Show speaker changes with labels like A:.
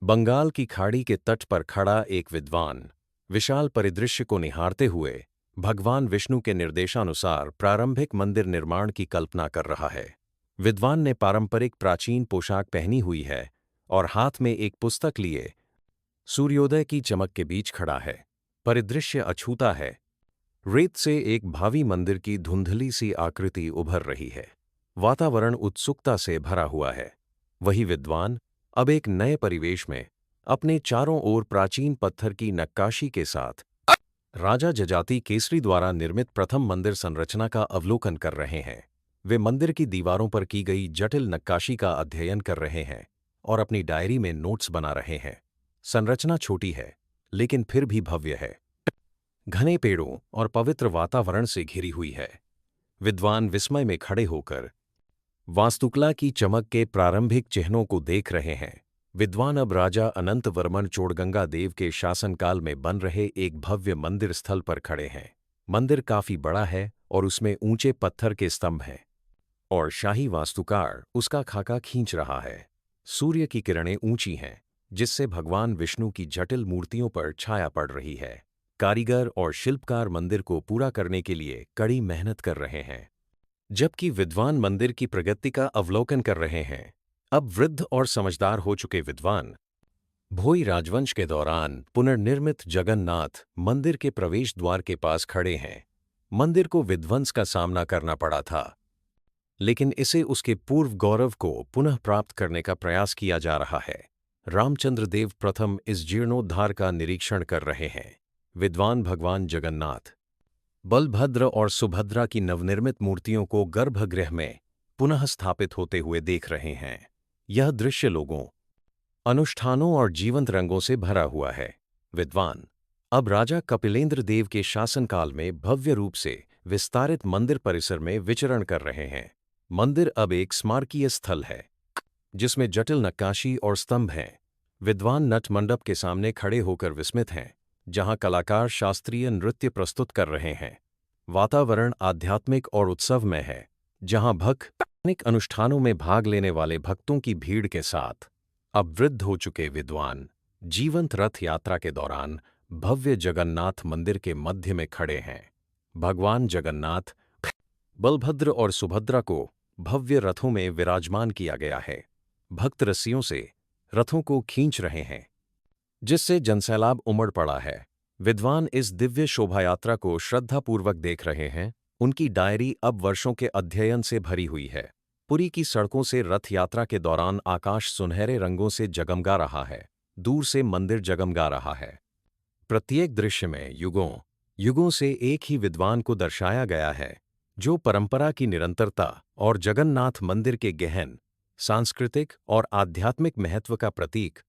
A: बंगाल की खाड़ी के तट पर खड़ा एक विद्वान विशाल परिदृश्य को निहारते हुए भगवान विष्णु के निर्देशानुसार प्रारंभिक मंदिर निर्माण की कल्पना कर रहा है। विद्वान ने पारंपरिक प्राचीन पोशाक पहनी हुई है और हाथ में एक पुस्तक लिए सूर्योदय की चमक के बीच खड़ा है। परिदृश्य अछूता है। रेत से एक भावी मंदिर की धुंधली सी आकृति उभर रही है। वातावरण उत्सुकता से भरा हुआ है। वही विद्वान अब एक नए परिवेश में अपने चारों ओर प्राचीन पत्थर की नक्काशी के साथ राजा जजाति केसरी द्वारा निर्मित प्रथम मंदिर संरचना का अवलोकन कर रहे हैं। वे मंदिर की दीवारों पर की गई जटिल नक्काशी का अध्ययन कर रहे हैं और अपनी डायरी में नोट्स बना रहे हैं। संरचना छोटी है, लेकिन फिर भी भव्य है। घने पेड़ों और पवित्र वातावरण से घिरी हुई है। विद्वान विस्मय में खड़े होकर वास्तुकला की चमक के प्रारंभिक चिन्हों को देख रहे हैं। विद्वान अब राजा अनंतवर्मन चोड़गंगा देव के शासनकाल में बन रहे एक भव्य मंदिर स्थल पर खड़े हैं। मंदिर काफी बड़ा है और उसमें ऊंचे पत्थर के स्तंभ हैं और शाही वास्तुकार उसका खाका खींच रहा है। सूर्य की किरणें ऊंची हैं, जिससे भगवान विष्णु की जटिल मूर्तियों पर छाया पड़ रही है। कारीगर और शिल्पकार मंदिर को पूरा करने के लिए कड़ी मेहनत कर रहे हैं। जबकि विद्वान मंदिर की प्रगति का अवलोकन कर रहे हैं, अब वृद्ध और समझदार हो चुके विद्वान भोई राजवंश के दौरान पुनर्निर्मित जगन्नाथ मंदिर के प्रवेश द्वार के पास खड़े हैं। मंदिर को विध्वंस का सामना करना पड़ा था, लेकिन इसे उसके पूर्व गौरव को पुनः प्राप्त करने का प्रयास किया जा रहा है। रामचंद्र देव प्रथम इस जीर्णोद्धार का निरीक्षण कर रहे हैं। विद्वान भगवान जगन्नाथ, बलभद्र और सुभद्रा की नवनिर्मित मूर्तियों को गर्भगृह में पुनः स्थापित होते हुए देख रहे हैं। यह दृश्य लोगों, अनुष्ठानों और जीवंत रंगों से भरा हुआ है। विद्वान अब राजा कपिलेंद्र देव के शासनकाल में भव्य रूप से विस्तारित मंदिर परिसर में विचरण कर रहे हैं। मंदिर अब एक स्मारकीय स्थल है, जिसमें जटिल नक्काशी और स्तंभ हैं। विद्वान नट मंडप के सामने खड़े होकर विस्मित हैं, जहां कलाकार शास्त्रीय नृत्य प्रस्तुत कर रहे हैं। वातावरण आध्यात्मिक और उत्सवमय है, जहां भक्त धार्मिक अनुष्ठानों में भाग लेने वाले भक्तों की भीड़ के साथ अब वृद्ध हो चुके विद्वान जीवंत रथ यात्रा के दौरान भव्य जगन्नाथ मंदिर के मध्य में खड़े हैं। भगवान जगन्नाथ, बलभद्र और सुभद्रा को भव्य रथों में विराजमान किया गया है। भक्त रस्सियों से रथों को खींच रहे हैं, जिससे जनसैलाब उमड़ पड़ा है। विद्वान इस दिव्य शोभायात्रा को श्रद्धापूर्वक देख रहे हैं। उनकी डायरी अब वर्षों के अध्ययन से भरी हुई है। पुरी की सड़कों से रथ यात्रा के दौरान आकाश सुनहरे रंगों से जगमगा रहा है। दूर से मंदिर जगमगा रहा है। प्रत्येक दृश्य में युगों युगों से एक ही विद्वान को दर्शाया गया है, जो परंपरा की निरंतरता और जगन्नाथ मंदिर के गहन सांस्कृतिक और आध्यात्मिक महत्व का प्रतीक